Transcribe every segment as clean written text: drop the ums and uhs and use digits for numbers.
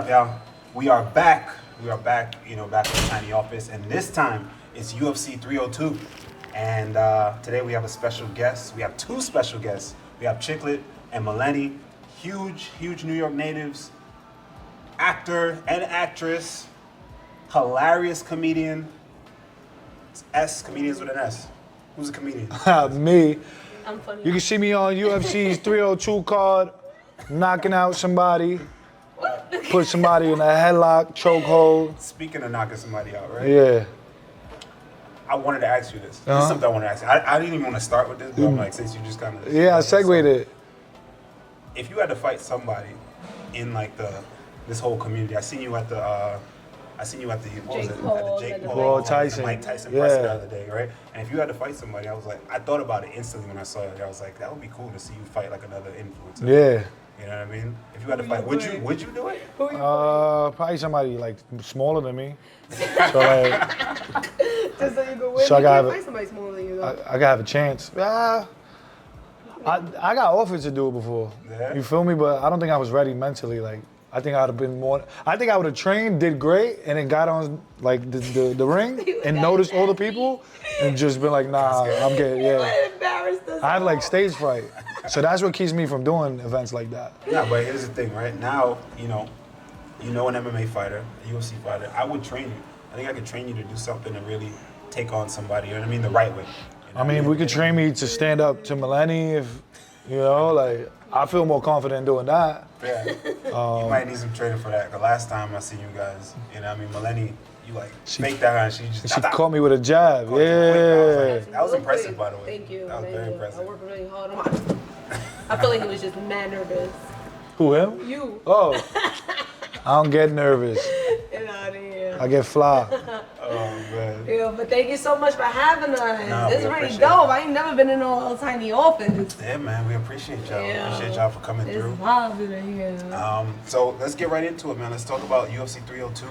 up, y'all? We are back. We are back, you know, back in the tiny office. And this time, it's UFC 302. And today we have a special guest. We have two special guests. We have Chicklet and Maleni. Huge New York natives. Actor and actress. Hilarious comedian. It's comedians with an S. Who's a comedian? Me. I'm funny. You can see me on UFC's 302 card, knocking out somebody, put somebody in a headlock, chokehold. Speaking of knocking somebody out, right? Yeah. I wanted to ask you this. This is something I wanted to ask you. I didn't even want to start with this, but I'm like, since you just kind of... Yeah, I segued it. If you had to fight somebody in like this whole community, I seen you at the what was it? At the Jake Paul, Tyson. Mike Tyson press the other day, right? And if you had to fight somebody, I was like, I thought about it instantly when I saw it. I was like, that would be cool to see you fight like another influencer. Yeah. You know what I mean? If you had to fight, would you do it? Probably somebody like smaller than me. So like, Just so you can win. So I You gotta can't fight somebody smaller than you, though. I gotta have a chance. I got offered to do it before. Yeah. You feel me? But I don't think I was ready mentally. Like, I think I'd have been more. I think I would have trained, did great, and then got on like the ring and noticed all the people, and just been like, nah, I'm getting Embarrassed us. I have like stage fright, so that's what keeps me from doing events like that. Yeah, but here's the thing, right? Now, you know an MMA fighter, a UFC fighter. I would train you. I think I could train you to do something to really take on somebody. You know what I mean? The right way. You know I mean, we could train me to stand up to Maleni if, you know, like I feel more confident doing that. Yeah. You might need some training for that. Cause last time I seen you guys, you know, what I mean, Maleni, you like faked that, and she just caught me with a jab. caught you quick. Yeah. That was impressive, by the way. Thank you. That was very impressive. I worked really hard on my... I feel like he was just mad nervous. Who, him? You. Oh, I don't get nervous. Get out of here. I get fly. Oh man. Yeah, but thank you so much for having us. No, This is we pretty appreciate dope. it. I ain't never been in no little tiny office. Yeah, man, we appreciate y'all. Yeah. Appreciate y'all for coming It's through. vibes in here. So let's get right into it, man. Let's talk about UFC 302.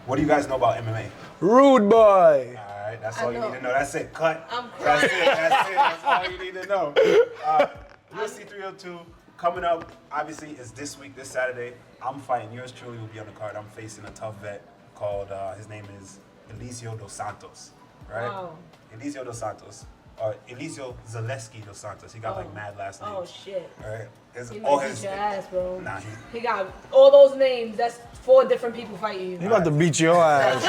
What do you guys know about MMA? Rude boy. All right, that's all you know. need to know. That's it. Cut. I'm That's crying. it. That's it. That's all you need to know. UFC 302 coming up. Obviously, it's this week, this Saturday. I'm fighting. Yours truly will be on the card. I'm facing a tough vet called. His name is Eliseo dos Santos. Right? Wow. Eliseo dos Santos. Or Eliseo Zaleski dos Santos. He got like mad last names. Oh, shit. All right. He might beat your ass, bro. Nah, He got all those names. That's 4 different people fighting He you. about to beat your ass.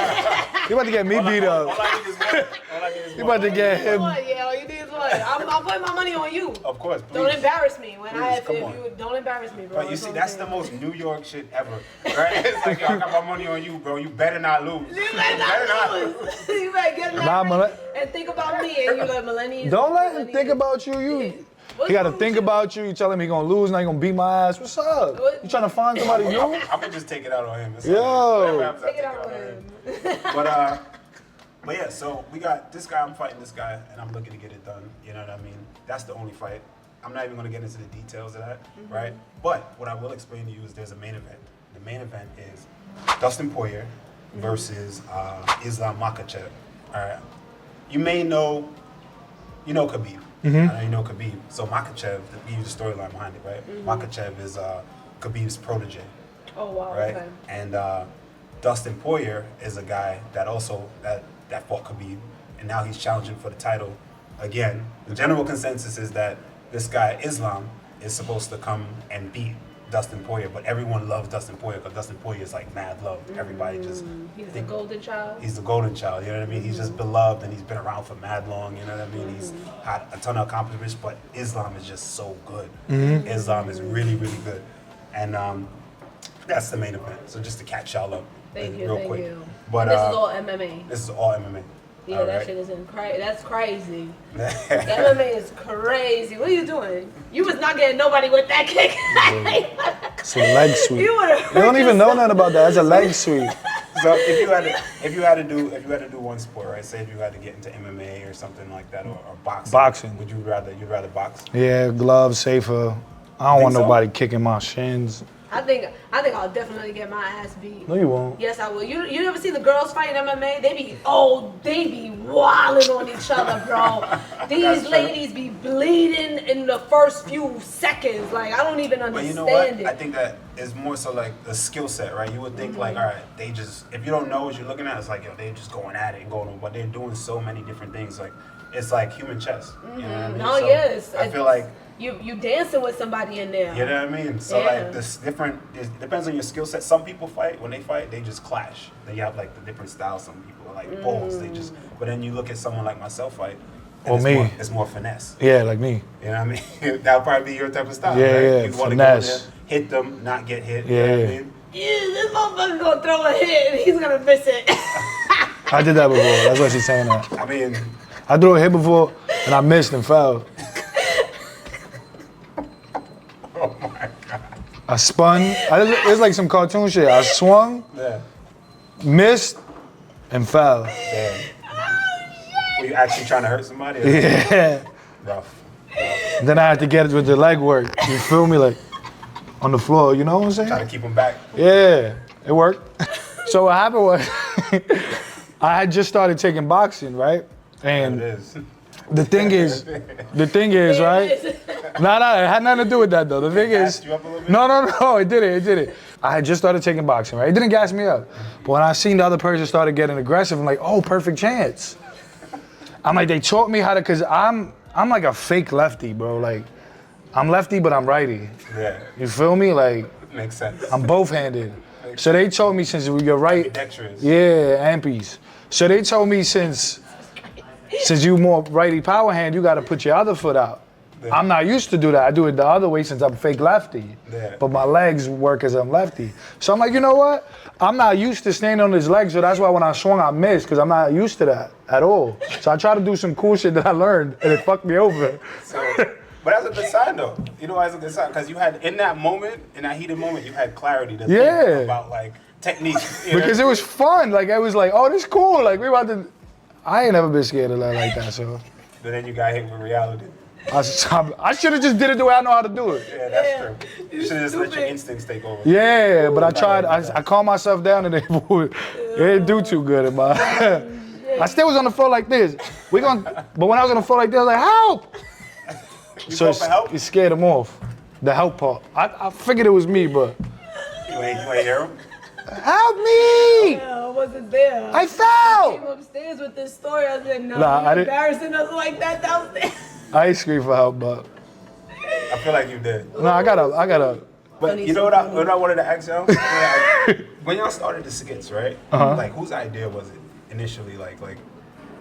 He about to get me beat all up. I need is one. All I need is He one. about to get him. Yeah, all you need is what? I'm putting my money on you. Of course, please. Don't embarrass me when Please, come on. don't embarrass me, bro. But you see, that's the most New York shit ever, right? It's like, yo, I got my money on you, bro. You better not lose. You better not lose. You better get Nah, married and think about me, and you like Maleni. Don't let him think about you. He gotta think about you. You tell him he gonna lose, now he gonna beat my ass. What's up? You trying to find somebody new? I'm gonna just take it out on him. It's Yo. okay. Whatever happens, I'll Take it out on him. But yeah, so we got this guy. I'm fighting this guy, and I'm looking to get it done. You know what I mean? That's the only fight. I'm not even gonna get into the details of that, right? But what I will explain to you is there's a main event. The main event is Dustin Poirier versus Islam Makhachev. All right. You may know, Khabib. I know you know Khabib. So Makhachev, to give you the storyline behind it, right? Makhachev is Khabib's protege, Oh wow. right? Okay. And Dustin Poirier is a guy that also that fought Khabib, and now he's challenging for the title again. The general consensus is that this guy Islam is supposed to come and beat Dustin Poirier, but everyone loves Dustin Poirier because Dustin Poirier is like mad love. Everybody just He's the golden child. He's the golden child, you know what I mean? He's just beloved and he's been around for mad long, you know what I mean? He's had a ton of accomplishments, but Islam is just so good. Islam is really, really good. And that's the main event. So just to catch y'all up Thank you, real thank quick. you. But This is all MMA. This is all MMA. Yeah, all that right? shit is that's crazy. MMA is crazy. What are you doing? You was not getting nobody with that kick. It's a leg sweep. You You don't even know nothing about that. It's a leg sweep. So if you had to do one sport, right? Say if you had to get into MMA or something like that, or boxing. Boxing. Would you'd rather box? Yeah, gloves safer. I don't want so? nobody kicking my shins. I think I'll definitely get my ass beat. No, you won't. Yes, I will. You ever see the girls fight in MMA? They be wilding on each other, bro. These ladies be bleeding in the first few seconds. Like, I don't even understand but you know what? it. I think that it's more so like a skill set, right? You would think like, all right, they just, if you don't know what you're looking at, it's like, yo, they're just going at it and going on, but they're doing so many different things. Like, it's like human chess. You know what I mean? Oh, So yes. I feel like, you dancing with somebody in there. you know what I mean? So Yeah. like this different, it depends on your skill set. Some people fight, when they fight, they just clash. Then you have like the different styles. Some people are like bulls, they just, but then you look at someone like myself fight, and Or it's me. It's more finesse. Yeah, like me. You know what I mean? That would probably be your type of style, Yeah, right? yeah, You want to go in finesse. there, hit them, not get hit. Yeah, You know what yeah. I mean? Yeah, this motherfucker gonna throw a hit and he's gonna miss it. I did that before. That's why she's saying that. I mean, I threw a hit before and I missed and fell. oh my God. I spun. It's like some cartoon shit. I swung, Yeah. missed, and fell. Damn. Were you actually trying to hurt somebody? Or Yeah. Rough. Then I had to get it with the leg work. You feel me? Like on the floor. You know what I'm saying? Trying to keep them back. Yeah, it worked. So what happened was, I had just started taking boxing, right? There And it is. the thing is, right? No, it had nothing to do with that though. The thing is, Gassed you up a little bit? no, it didn't. I had just started taking boxing, right? It didn't gas me up. But when I seen the other person started getting aggressive, I'm like, oh, perfect chance. I'm like, they taught me how to, cause I'm like a fake lefty, bro. Like, I'm lefty, but I'm righty. Yeah. You feel me? Like, Makes sense. I'm both-handed. So they told me since you're right. Ambidextrous. Yeah, ampies. So they told me since you more righty power hand, you got to put your other foot out. Yeah. I'm not used to do that. I do it the other way since I'm fake lefty. Yeah. But my legs work as I'm lefty. So I'm like, you know what? I'm not used to standing on his legs, so that's why when I swung, I missed, because I'm not used to that at all. So I try to do some cool shit that I learned, and it fucked me over. So, but that's a good sign though. You know why it's a good sign? Because you had, in that moment, in that heated moment, you had clarity to Yeah. think about like technique. You know? Because it was fun. Like, it was like, oh, this is cool. Like, we about to... I ain't never been scared of that like that, so... But then you got hit with reality. I should have just did it the way I know how to do it. Yeah, that's true. You should have just let your instincts take over. Yeah, but I tried. I calmed myself down and it didn't do too good. I still was on the floor like this. But when I was on the floor like this, I was like, help! You So called for help? it scared him off. The help part. I figured it was me, but You ain't hear him? help me! I wasn't there. I came fell! upstairs with this story. I said, no, Nah, you I didn't- embarrassing us like that downstairs. I ain't scream for help, but I feel like you did. no, I gotta. But you know what I wanted to ask y'all? When y'all started the skits, right? Like, whose idea was it initially? Like,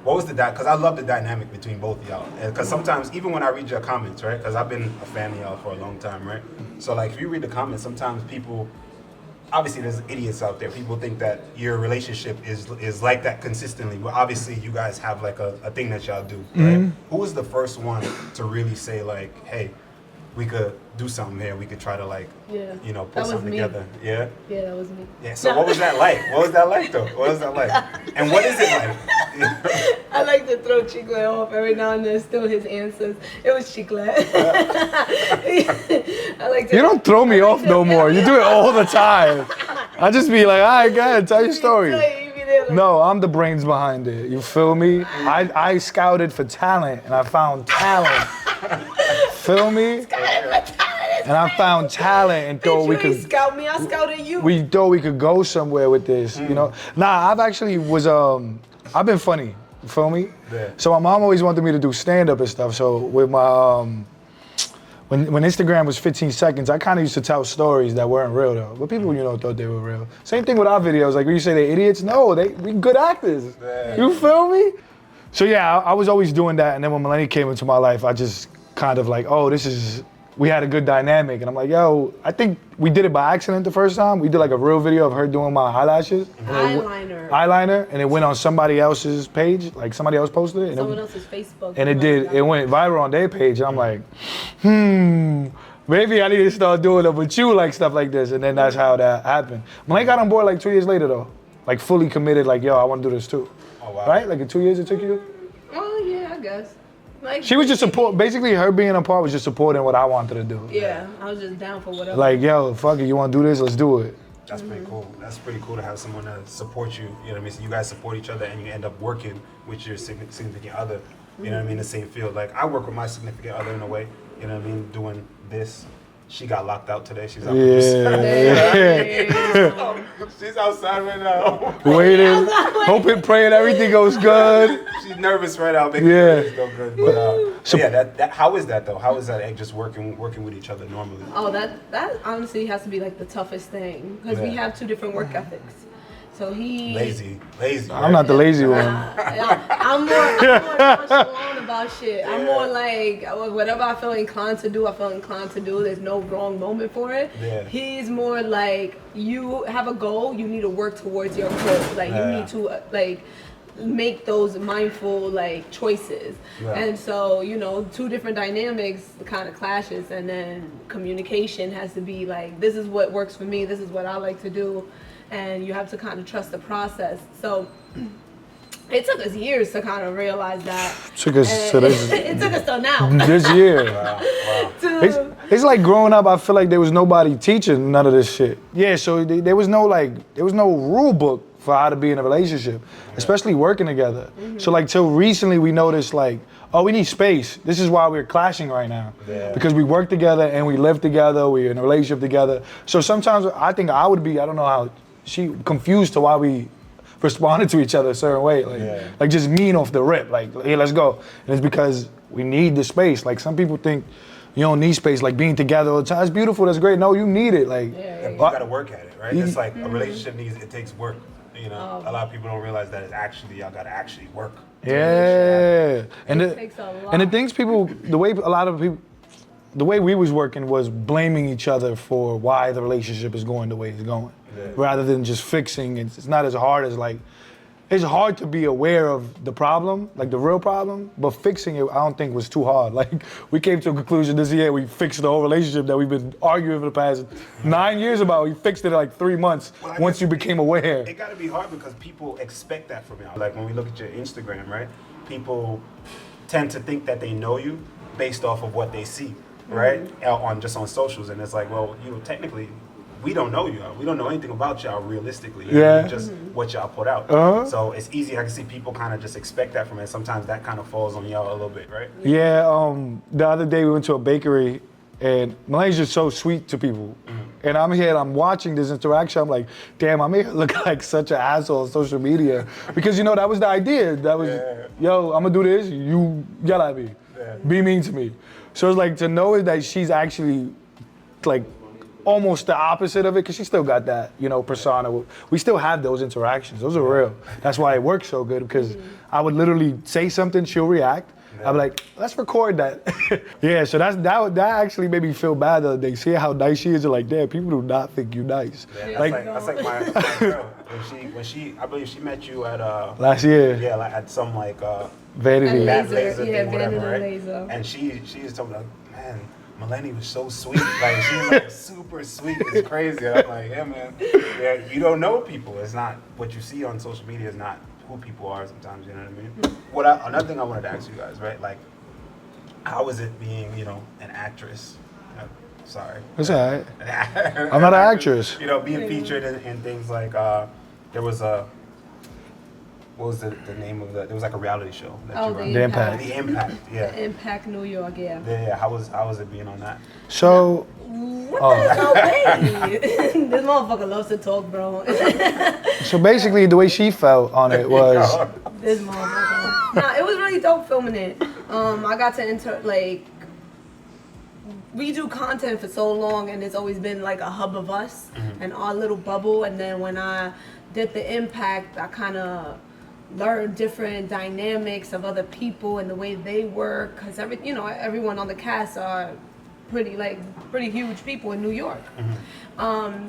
what was the because I love the dynamic between both of y'all. Because sometimes, even when I read your comments, right? Because I've been a fan of y'all for a long time, right? So like, if you read the comments, sometimes people, obviously there's idiots out there. People think that your relationship is like that consistently. But obviously, you guys have like a thing that y'all do, right? Who was the first one to really say like, hey, we could do something here. We could try to like, Yeah. you know, That put was something me. together. Yeah. Yeah, that was me. Yeah. So what was that like? What was that like though? What was that like? And what is it like? I like to throw Chicklet off every now and then, steal his answers. It was Chicklet. I like to. You don't throw me off no more. You do it all the time. I just be like, all right, go ahead, tell your story. No, I'm the brains behind it. You feel me? I scouted for talent and I found talent. Feel me? And I found talent and thought we could scout me. I scouted you. we thought we could go somewhere with this, you know? Nah, I've actually I've been funny, you feel me? Yeah. So my mom always wanted me to do stand-up and stuff, so with my, when Instagram was 15 seconds, I kind of used to tell stories that weren't real though, but people, you know, thought they were real. Same thing with our videos, like when you say they're idiots, no, we good actors, Yeah. you feel me? So yeah, I was always doing that, and then when Maleni came into my life, I just kind of like, oh, we had a good dynamic, and I'm like, yo, I think we did it by accident the first time. We did like a real video of her doing my eyelashes. Eyeliner, and it went on somebody else's page, like somebody else posted it. And Someone else's Facebook. and it went viral on their page, and I'm like, maybe I need to start doing it with you, like stuff like this, and then that's how that happened. Maleni got on board like 2 years later though, like fully committed, like, yo, I want to do this too. Oh, wow. Right? Like in 2 years it took you? Oh yeah, I guess. Like, She was just basically her being a part was just supporting what I wanted to do. Yeah, I was just down for whatever. Like, yo, fuck it, you want to do this? Let's do it. That's pretty cool. That's pretty cool to have someone to support you. You know what I mean? So you guys support each other and you end up working with your significant other. You know what I mean? The same field. Like I work with my significant other in a way. You know what I mean? Doing this. She got locked out today. She's out. She's outside right now. Waiting, hoping, praying everything goes good. She's nervous right now, making sure things go good. But So- yeah, that how is that though? How is that just working with each other normally? Oh, that honestly has to be like the toughest thing because we have two different work ethics. So he Lazy. I'm not the lazy one. I'm more nonchalant about shit. I'm more like whatever I feel inclined to do, I feel inclined to do. There's no wrong moment for it. Yeah. He's more like you have a goal, you need to work towards your goal. Like you need to like make those mindful like choices. Yeah. And so, you know, two different dynamics kind of clashes, and then communication has to be like, this is what works for me, this is what I like to do. And you have to kind of trust the process. So it took us years to kind of realize that. Took us to this. It took us till now. This year. Wow. It's like growing up, I feel like there was nobody teaching none of this shit. Yeah, so there was no rule book for how to be in a relationship, especially working together. So like till recently we noticed like, oh, we need space. This is why we're clashing right now. Yeah. Because we work together and we live together, we're in a relationship together. So sometimes I think I would be, I don't know how, she confused to why we responded to each other a certain way. Like just mean off the rip, like, hey, let's go. And it's because we need the space. Like some people think you don't need space, like being together all the time. It's beautiful, that's great. No, you need it. Like You gotta work at it, right? It's like a relationship it takes work. You know, a lot of people don't realize that it's actually, y'all gotta actually work. Yeah. And It takes a lot. and the things people, the way we was working was blaming each other for why the relationship is going the way it's going, rather than just fixing. It's not as hard as like, it's hard to be aware of the problem, like the real problem, but fixing it I don't think was too hard. Like we came to a conclusion this year, we fixed the whole relationship that we've been arguing for the past 9 years about. We fixed it in like 3 months once you became aware. It gotta be hard because people expect that from y'all. Like when we look at your Instagram, right? People tend to think that they know you based off of what they see, right? On socials, and it's like, well, you know, technically, we don't know you. We don't know anything about y'all realistically. You know, just what y'all put out. So it's easy. I can see people kind of just expect that from it. Sometimes that kind of falls on y'all a little bit, right? Yeah. The other day we went to a bakery, and Maleni's just so sweet to people. And I'm here and I'm watching this interaction. I'm like, damn, I made her look like such an asshole on social media. Because, you know, that was the idea. That was, yo, I'm gonna do this, you yell at me. Be mean to me. So it's like to know that she's actually like almost the opposite of it, because she still got that, you know, persona. We still have those interactions. Those are real. That's why it works so good, because I would literally say something, she'll react. I'd be like, let's record that. Yeah, so that actually made me feel bad the other day. See how nice she is? You're like, damn, people do not think you nice. Yeah, that's like my girl. When she, I believe she met you at last year. Yeah, like at some like Vanity. Mad Laser, Laser yeah, thing, whatever, right? Vanity Laser. And she just told me like, man, Maleni was so sweet. Like she's like super sweet. It's crazy. And I'm like, yeah, man. Yeah, you don't know people. It's not what you see on social media is not who people are sometimes, you know what I mean? Another thing I wanted to ask you guys, right? Like, how is it being, you know, an actress? Sorry. It's all right. I'm not an actress. You know, being featured in things like, there was a, what was the name of the, there was like a reality show that you run. The Impact. The Impact, yeah. The Impact New York, yeah. Yeah, how was it being on that? So, What the hell, baby? This motherfucker loves to talk, bro. so basically the way she felt on it was, This motherfucker. Nah, it was really dope filming it. I got to we do content for so long, and it's always been like a hub of us and our little bubble. And then when I did the Impact, I kind of learned different dynamics of other people and the way they work, because everyone on the cast are pretty huge people in New York.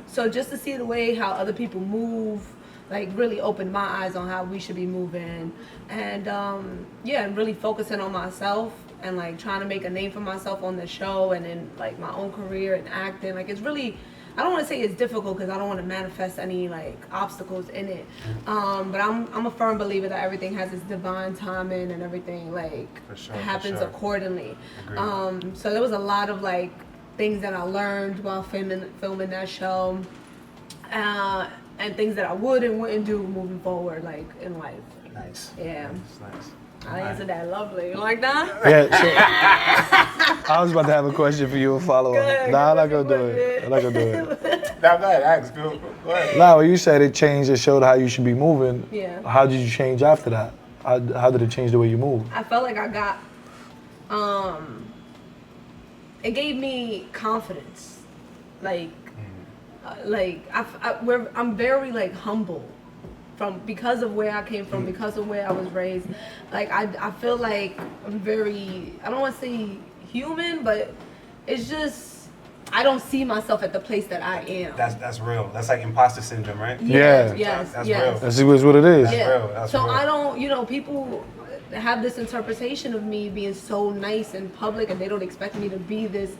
So just to see the way how other people move, like really opened my eyes on how we should be moving, and and really focusing on myself and like trying to make a name for myself on the show and in like my own career and acting. Like it's really, I don't want to say it's difficult because I don't want to manifest any like obstacles in it. But I'm a firm believer that everything has its divine timing and everything like happens accordingly. So there was a lot of like things that I learned while filming that show, and things that I would and wouldn't do moving forward, like in life. Nice. Yeah. Nice. I answered that lovely. You like that? Yeah. So, I was about to have a question for you, a follow up. ahead, Nah, I'm not give gonna me do your it. I'm not gonna do it. Now, go ahead, ask. Go ahead. Nah, when you said it changed, it showed how you should be moving. Yeah. How did you change after that? How did it change the way you move? I felt like I got, it gave me confidence. Like I'm very like humble because of where I came from, because of where I was raised. Like I feel like I'm very, I don't want to say human, but it's just, I don't see myself at the place that I am. That's real. That's like imposter syndrome, right? Yeah. Yes. That's yes. real. That's what it is. That's real. That's so real. I don't, people have this interpretation of me being so nice in public, and they don't expect me to be this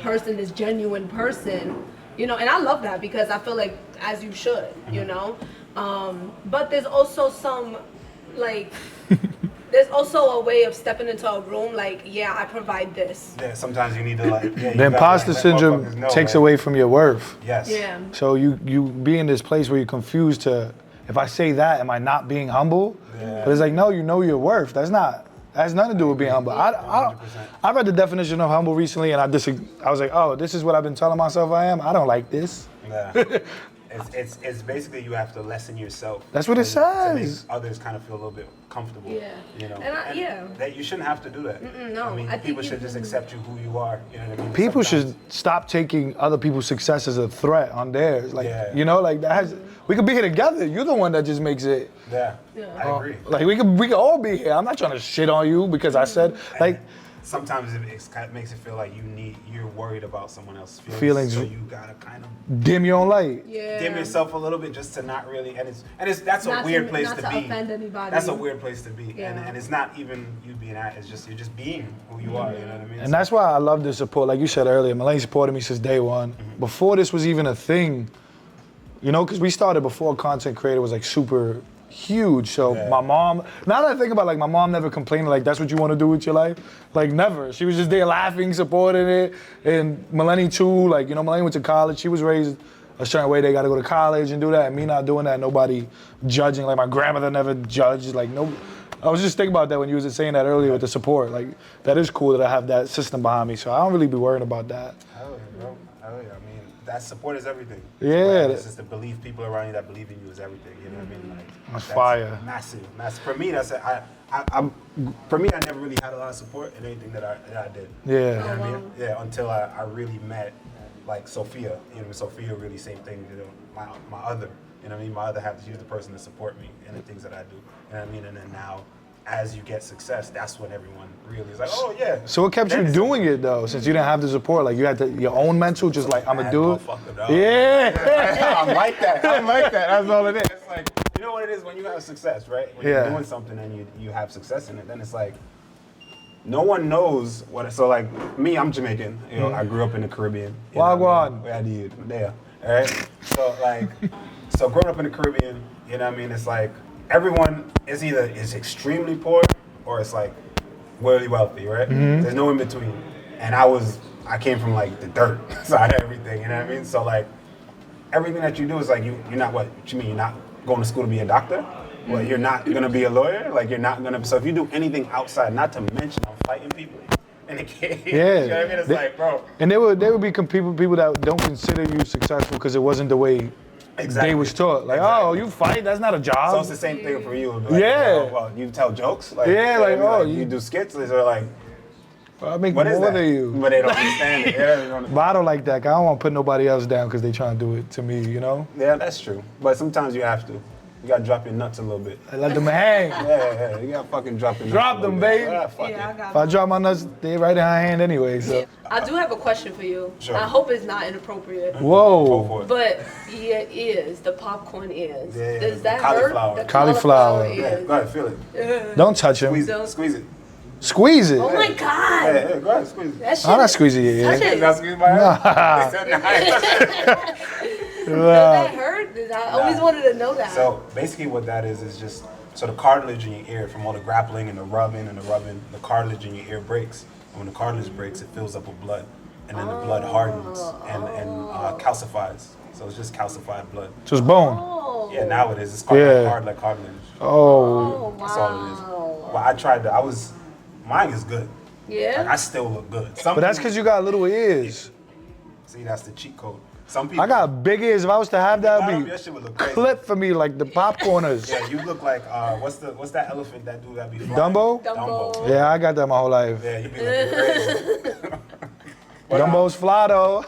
person, this genuine person, and I love that because I feel like as you should, but there's also some, like, there's also a way of stepping into a room, like, yeah, I provide this. Yeah, sometimes you need to like. Yeah, The imposter syndrome takes away from your worth. Yes. Yeah. So you be in this place where you're confused to, if I say that, am I not being humble? Yeah. But it's like, no, you know your worth. That has nothing to do with being humble. I read the definition of humble recently, and I was like, oh, this is what I've been telling myself I am. I don't like this. Yeah. It's basically you have to lessen yourself. That's what it to make says. others kind of feel a little bit comfortable. Yeah. And that you shouldn't have to do that. no, I mean, I think people should just accept you who you are. You know what I mean? People Sometimes- should stop taking other people's success as a threat on theirs. Like, Yeah. like that has. We could be here together. You're the one that just makes it. Yeah. I agree. Like we could all be here. I'm not trying to shit on you because I said like. Sometimes it kind of makes it feel like you're worried about someone else's Feelings. so you gotta kind of Dim your own light. Yeah. dim yourself a little bit just to not really, that's a weird place to be. Not to offend anybody. That's a weird place to be, Yeah. and it's not even you being at. It's just you're just being who you are. You know what I mean? And that's why I love the support. Like you said earlier, Maleni supported me since day one. Before this was even a thing, because we started before content creator was like super huge. So Yeah. my mom, now that I think about it, like my mom never complained like that's what you want to do with your life. Like never. She was just there laughing, supporting it. And Maleni too, like, Maleni went to college. She was raised a certain way. They got to go to college and do that. And me not doing that, nobody judging. Like my grandmother never judged. Like no, I was just thinking about that when you was saying that earlier with the support. Like that is cool that I have that system behind me. So I don't really be worried about that. Hell yeah, bro. Hell yeah. I mean, that support is everything. Yeah. It's just the belief, people around you that believe in you is everything. You know what I mean? Like, That's fire. Massive. For me, for me, I never really had a lot of support in anything that I did. Yeah. You know what I mean? Yeah, until I really met like Sophia. Sophia really same thing. My other. You know what I mean? My other half, she's the person to support me in the things that I do. You know what I mean? And then now, as you get success, that's when everyone really is like, oh yeah. So what kept you doing it though, since you didn't have the support? Like you had your own mental, just like I'ma do it. Yeah. I'm like that. That's all it is. It's like, you know what it is when you have success, right? When you're doing something and you have success in it, then it's like no one knows what it, so like me, I'm Jamaican. I grew up in the Caribbean. Wagwan. I did. There. All right. So growing up in the Caribbean, you know what I mean? It's like everyone is extremely poor or it's like really wealthy, right? There's no in between. And I came from like the dirt side of everything, you know what I mean? So like everything that you do is like you're not what you mean, you're not going to school to be a doctor? Well, you're not gonna be a lawyer? Like you're not gonna, so if you do anything outside, not to mention I'm fighting people in the game. Yeah. You know what I mean? It's like, bro. And there would be people that don't consider you successful because it wasn't the way they was taught. Like, oh, you fight? That's not a job. So it's the same thing for you. Like, Yeah. Well, you tell jokes? Like, Yeah, you know what I like, mean? oh, you do skits? Or like, I make what is more that? than you. But they don't understand it. Yeah, they don't- But I don't like that. 'Cause I don't want to put nobody else down because they trying to do it to me, Yeah, that's true. But sometimes you have to. You gotta drop your nuts a little bit. I let them hang. Yeah. You gotta fucking drop your nuts. Drop a little them, bit. baby. Yeah, fuck Yeah, I it. got If I drop my nuts, they right in her hand anyway. So. I do have a question for you. Sure. I hope it's not inappropriate. Go Whoa. for it. But yeah, it is. The popcorn is. Yeah, Does that cauliflower. hurt? The Cauliflower. is. Yeah, go ahead, feel it. Don't touch him. Squeeze it. Squeeze it. Squeeze it. Oh my God. Yeah, go ahead, squeeze it. That shit. I'm not squeezing it. That Yeah. shit- Not squeeze my hand? Does that hurt? I always Nah. wanted to know that. So basically what that is just, so the cartilage in your ear from all the grappling and the rubbing, the cartilage in your ear breaks. And when the cartilage breaks, it fills up with blood. And then the blood hardens and calcifies. So it's just calcified blood. So it's bone. Oh. Yeah, now it is. It's called hard like cartilage. Oh. That's all it is. Well, I tried that. Mine is good. Yeah. Like, I still look good. But that's because you got little ears. See, that's the cheat code. Some people. I got big ears. If I was to have that, it'd be That shit would look crazy. clip for me like the popcorners. Yeah, you look like what's that elephant that dude that be flying? Dumbo? Dumbo. Yeah, I got that my whole life. Yeah, you be looking crazy. Dumbo's fly though.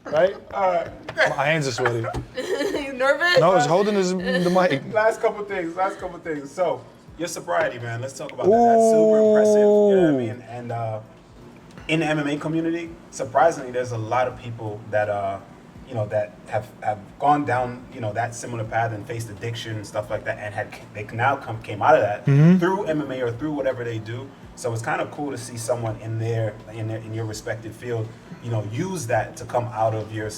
Right? Alright. My hands are sweaty. You nervous? No, it's holding the mic. Last couple things. So, your sobriety, man. Let's talk about that. That's super impressive. You know what I mean? And in the MMA community, surprisingly, there's a lot of people that that have gone down that similar path and faced addiction and stuff like that, and came out of that through MMA or through whatever they do. So it's kind of cool to see someone in your respective field, use that to come out of your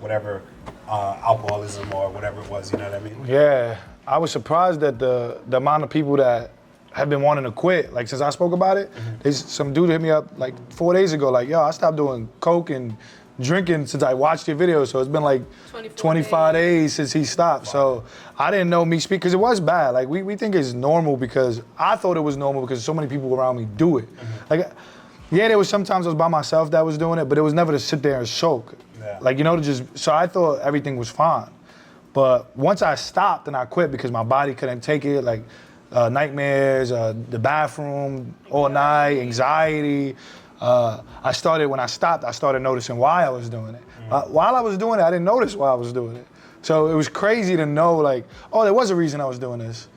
whatever alcoholism or whatever it was. You know what I mean? Yeah, I was surprised at the amount of people that have been wanting to quit. Like, since I spoke about it, some dude hit me up like 4 days ago, like, yo, I stopped doing coke and drinking since I watched your video. So it's been like 25 days since he stopped. Wow. So I didn't know me speak, because it was bad. Like, we think it's normal, because I thought it was normal because so many people around me do it. Like, yeah, there was sometimes I was by myself that was doing it, but it was never to sit there and soak. Yeah. Like, so I thought everything was fine. But once I stopped and I quit because my body couldn't take it, like nightmares, the bathroom all night, anxiety. When I stopped, I started noticing why I was doing it. While I was doing it, I didn't notice why I was doing it. So it was crazy to know, like, oh, there was a reason I was doing this.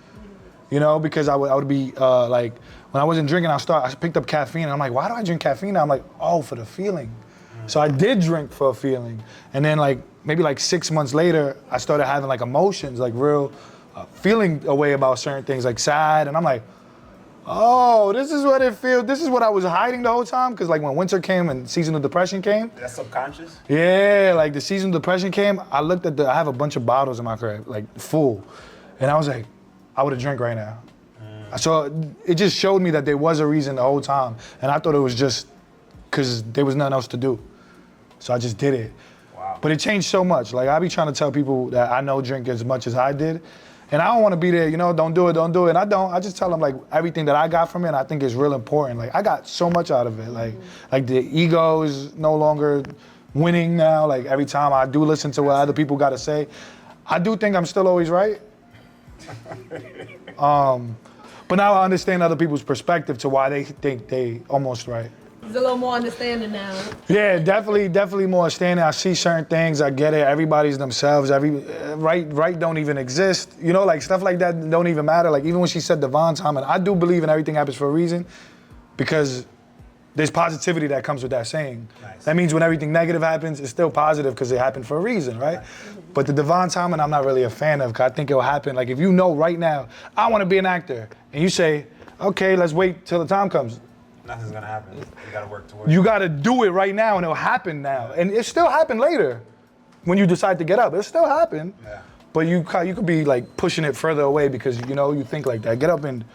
Because I would be like, when I wasn't drinking, I picked up caffeine, and I'm like, why do I drink caffeine now? I'm like, oh, for the feeling. So I did drink for a feeling. And then maybe 6 months later, I started having emotions, real feeling a way about certain things, like sad. And I'm like, oh, this is what it feels. This is what I was hiding the whole time. Because when winter came and seasonal depression came. That's subconscious? Yeah, the seasonal depression came, I looked at I have a bunch of bottles in my crib, full. And I was like, I would have drank right now. So it just showed me that there was a reason the whole time. And I thought it was just because there was nothing else to do. So I just did it. Wow. But it changed so much. I be trying to tell people that I know drink as much as I did. And I don't want to be there, don't do it. And I don't. I just tell them everything that I got from it, and I think is real important. I got so much out of it. Like the ego is no longer winning now. Every time I do listen to what other people got to say, I do think I'm still always right. But now I understand other people's perspective to why they think they almost right. There's a little more understanding now. Yeah, definitely more understanding. I see certain things, I get it. Everybody's themselves. Right don't even exist. Stuff like that don't even matter. Even when she said divine timing, I do believe in everything happens for a reason, because there's positivity that comes with that saying. Nice. That means when everything negative happens, it's still positive because it happened for a reason, right? Nice. But the divine timing, I'm not really a fan of, because I think it'll happen. If you know right now, I want to be an actor, and you say, okay, let's wait till the time comes. Nothing's gonna happen. You gotta work towards it. You gotta do it right now, and it'll happen now. And it still happen later when you decide to get up. It'll still happen. Yeah. But you could be pushing it further away because you think like that. Get up and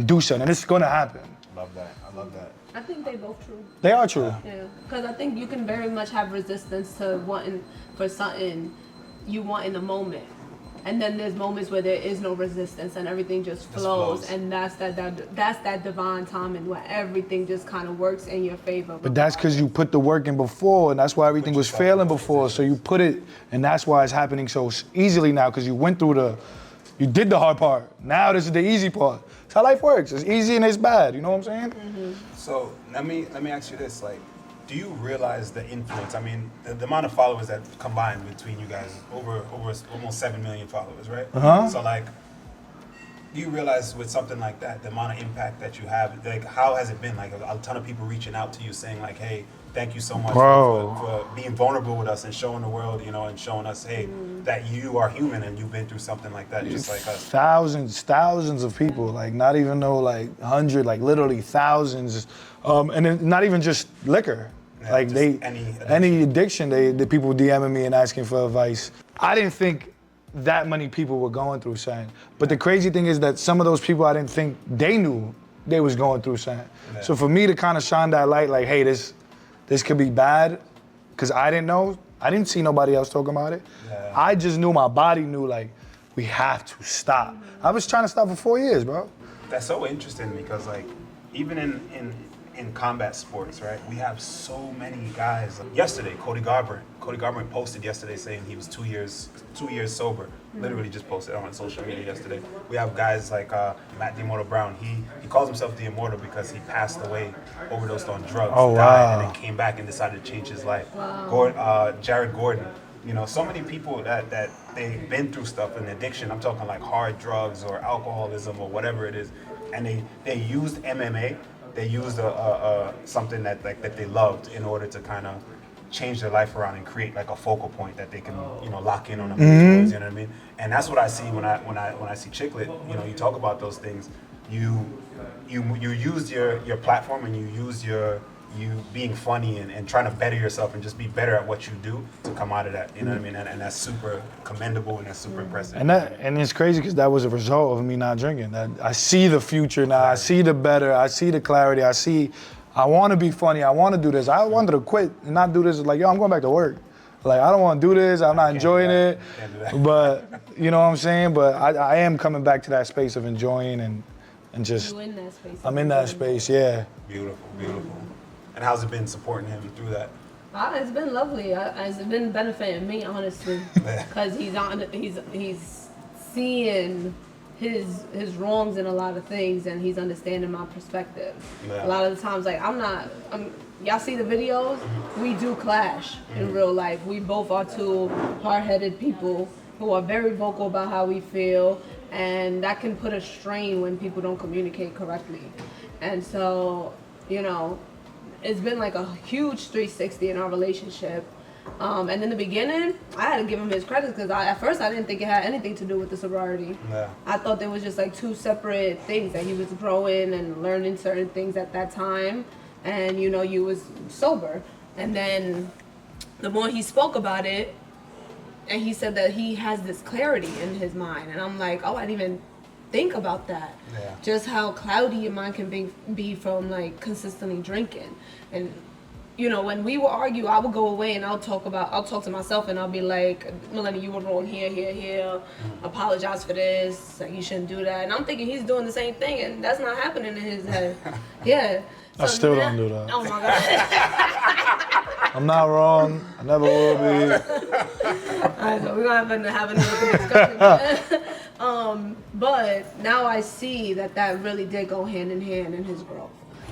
do something, and it's gonna happen. Love that. I love that. I think they both true. They are true. Yeah, because I think you can very much have resistance to wanting for something you want in the moment. And then there's moments where there is no resistance and everything just flows. And that's that divine timing where everything just kind of works in your favor. But that's because you put the work in before, and that's why everything was failing before. So you put it, and that's why it's happening so easily now, because you went through you did the hard part. Now this is the easy part. That's how life works. It's easy and it's bad. You know what I'm saying? Mm-hmm. So let me ask you this: do you realize the influence? I mean, the amount of followers that combined between you guys, over almost 7 million followers, right? Uh-huh. So do you realize with something like that, the amount of impact that you have? How has it been? A ton of people reaching out to you saying hey, thank you so much for being vulnerable with us and showing the world, and showing us, hey, that you are human and you've been through something like that, just like us. Thousands of people, not even though 100, literally thousands, and then not even just liquor. Yeah, any addiction, the people DMing me and asking for advice. I didn't think that many people were going through something. But the crazy thing is that some of those people, I didn't think they knew they was going through something. Yeah. So for me to kind of shine that light, hey, this could be bad, because I didn't know, I didn't see nobody else talking about it. Yeah. I just knew my body knew like, we have to stop. I was trying to stop for 4 years, bro. That's so interesting because like even in combat sports, right? We have so many guys. Yesterday, Cody Garbrandt posted yesterday saying he was 2 years sober. Literally just posted on social media yesterday. We have guys like Matt DeMoto Brown. He calls himself the Immortal because he passed away, overdosed on drugs, Oh, died, wow. and then came back and decided to change his life. Wow. Jared Gordon. You know, so many people that they've been through stuff in addiction. I'm talking like hard drugs or alcoholism or whatever it is, and they used MMA. They used something that they loved in order to kind of change their life around and create like a focal point that they can lock in on. You know what I mean? And that's what I see when I see Chicklet. You know, you talk about those things. You use your platform and you use you being funny and trying to better yourself and just be better at what you do to come out of that. You know what I mean? And that's super commendable and that's super impressive. And it's crazy because that was a result of me not drinking. I see the future now. I see the better. I see the clarity. I want to be funny. I want to do this. I wanted to quit and not do this. Like, yo, I'm going back to work. Like, I don't want to do this. I'm not enjoying it. But, you know what I'm saying? But I am coming back to that space of enjoying and just. You in that space. I'm in that space, yeah. Beautiful, beautiful. And how's it been supporting him through that? It's been lovely. It's been benefiting me, honestly, because he's seeing his wrongs in a lot of things, and he's understanding my perspective. Yeah. A lot of the times, like y'all see the videos, we do clash in real life. We both are two hard-headed people who are very vocal about how we feel, and that can put a strain when people don't communicate correctly. And so, you know, it's been like a huge 360 in our relationship. And in the beginning, I had to give him his credit because at first I didn't think it had anything to do with the sobriety. Yeah. I thought there was just like two separate things, that he was growing and learning certain things at that time, and you was sober. And then the more he spoke about it, and he said that he has this clarity in his mind, and I'm like, oh, I didn't even think about that. Yeah. Just how cloudy your mind can be from like consistently drinking. And when we will argue, I would go away and I'll talk to myself and I'll be like, Maleni, you were wrong here. Apologize for this. Like, you shouldn't do that. And I'm thinking he's doing the same thing, and that's not happening in his head. Yeah. I still don't do that. Oh my God. I'm not wrong. I never will be. I know we're gonna have another discussion. But now I see that really did go hand in hand in his growth.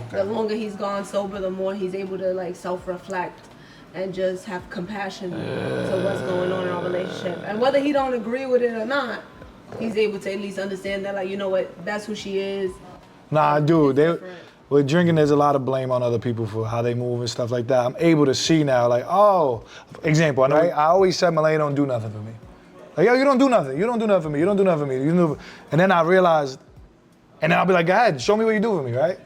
Okay. The longer he's gone sober, the more he's able to like self-reflect and just have compassion to what's going on in our relationship. And whether he don't agree with it or not, he's able to at least understand that, like, you know what, that's who she is. Nah, I do. With drinking, there's a lot of blame on other people for how they move and stuff like that. I'm able to see now, like, oh, example, right? I always said, Maleni don't do nothing for me. Like, yo, you don't do nothing. You don't do nothing for me. You don't do nothing for me. And then I realized, and then I'll be like, go ahead, show me what you do for me, right?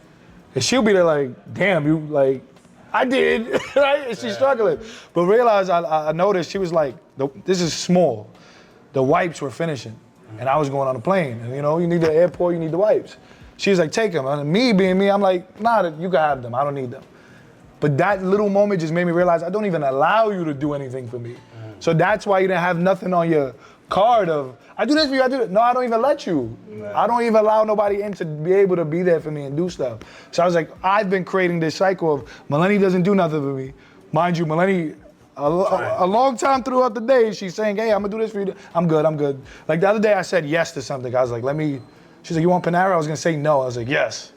And she'll be there like, damn, you, like, I did, right? And she's struggling. But realize I noticed she was like, this is small. The wipes were finishing. And I was going on a plane. And you need the airport, you need the wipes. She was like, take them. And me being me, I'm like, nah, you can have them. I don't need them. But that little moment just made me realize I don't even allow you to do anything for me. So that's why you didn't have nothing on your card of, I do this for you, I do it. No, I don't even let you. I don't even allow nobody in to be able to be there for me and do stuff. So I was like, I've been creating this cycle of Maleni doesn't do nothing for me. Mind you, Maleni, a long time throughout the day, she's saying, hey, I'm gonna do this for you. I'm good. Like the other day I said yes to something. I was like, she's like, you want Panera? I was gonna say no. I was like, yes.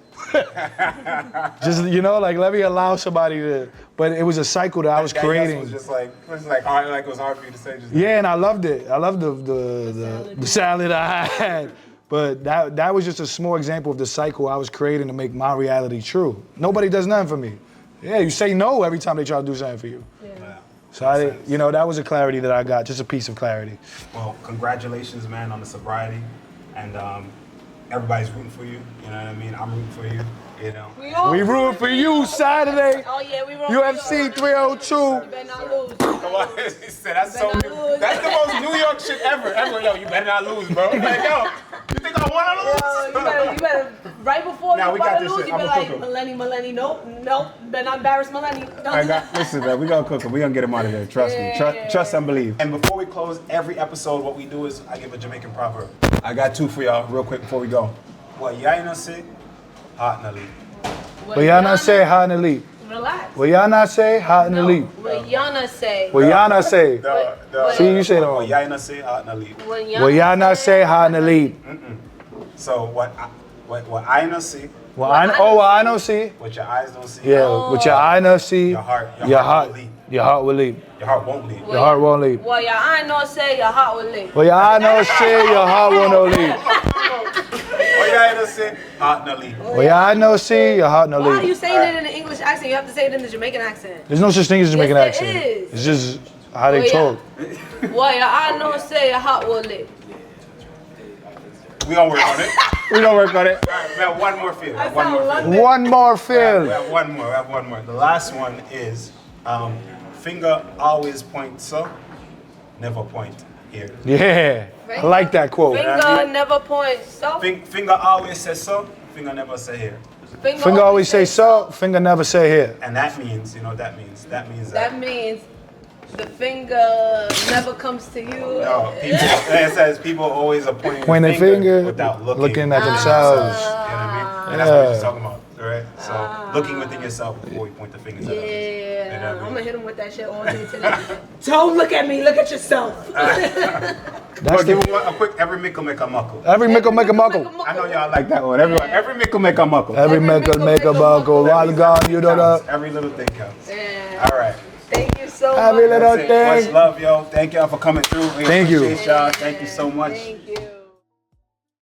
Just, like let me allow somebody to, but it was a cycle that I was creating. Yes was just like hard, like it was hard for you to say. Yeah, and I loved it. I loved the salad I had. But that was just a small example of the cycle I was creating to make my reality true. Nobody does nothing for me. Yeah, you say no every time they try to do something for you. Yeah. So that was a clarity that I got, just a piece of clarity. Well, congratulations, man, on the sobriety, and everybody's rooting for you. You know what I mean? I'm rooting for you. We rooting for you Saturday. Oh yeah, we rooting UFC 302. You better not lose. Come on, he said that's so. That's the most New York shit ever. Yo, you better not lose, bro. Like, yo, you think I want to lose? Yo, you better right before Nah, you we got about to this lose, shit. you be I'ma like, cook 'em. Maleni, nope, better not embarrass Maleni. Don't I do got, that. listen, man, we gonna cook them. We gonna get them out of there. Trust me. Trust and believe. And before we close every episode, what we do is I give a Jamaican proverb. I got two for y'all real quick before we go. What y'all say, hot in the lead. What y'all not say, hot in the lead. Relax. What y'all not say, hot in the lead. What y'all say? What y'all not say. See, you say it What wrong. y'all say, hot in the lead. What y'all not say, hot in the lead. So what I not see, What I don't see. what your eyes don't see, Yeah, what your eye not see, your heart will lead. your heart will lead. Your heart won't lead. Your heart won't lead. What your eye no say, your heart will lead. What your eye no say, your heart will no lead. What y'all say, hot in the lead. What your eye no see, your heart no Why are you lead. saying it in the English accent? You have to say it in the Jamaican accent. There's no such thing as Jamaican Yes, accent. there is. It's just how they Oh, yeah. talk. What your eye no say, your heart will lead. We gonna work on it. We gonna work on it. All right, we have one more field. I One more sound field. One more We field. have one more. We have one more. The last one is finger always point so, never point here. Yeah, I like that quote. Finger never points so. Finger always says so, finger never say here. Finger always say so, finger never say here. And that means, you know what that means? That means That means the finger never comes to you. no, people, it says people always are pointing Point the a finger, without looking at themselves. You know what I mean? And that's what he's talking about, right? So looking within yourself before you point the fingers at others. Yeah, You know what I I'm mean? gonna hit him with that shit all day today. Don't look at me, look at yourself. That's Give the, him a quick every mickle make a muckle. every mickle make a muckle. I know y'all like that one. Everyone, every mickle make a muckle. Every mickle make a buckle. While gone, you know Counts. that. Every little thing counts. Yeah. All right. Thank you so Every much. little That's it. Much thing. love, yo. Thank y'all for coming through. We Thank you. appreciate y'all. Thank you so much. Thank you.